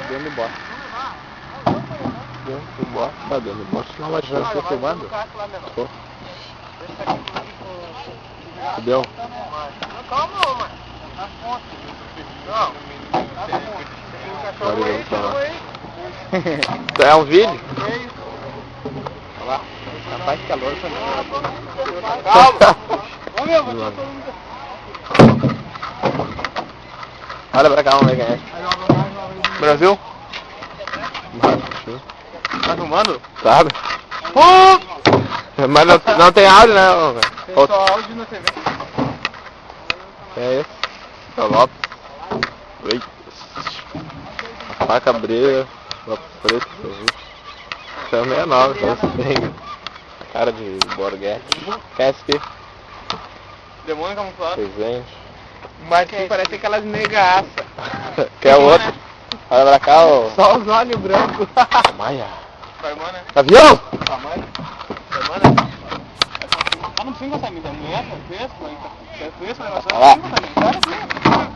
dentro do bote. Dentro do bote, tá dentro do bote. Não, mas já Você tá filmando? tô. Deu? Calma, mano. Não. Agora ele tá. É um vídeo? Olha lá. Rapaz, que calor também. Calma. Ô meu, vou todo mundo. Olha pra cá, vamos ver quem é. Brasil? Tá filmando? Sabe? Mas não tem áudio, né? Tem só áudio na TV. É esse. É o Lopes. Eita. A faca brilha. Lopes preto. Isso é 69, só esse tem. Cara de borguete. Quer esse aqui? Demônio camuflado. Desenho. Mas que parece aquelas negaças. Quer o outro? Olha pra cá, ô. Só os olhos brancos. Maia. Vai, mano. Avião! Tamanho. Vai, mano. Ah, não precisa encostar em mim, tá? Mulher, fresco, vai encostar em mim. Olha lá. Não precisa encostar em mim, cara.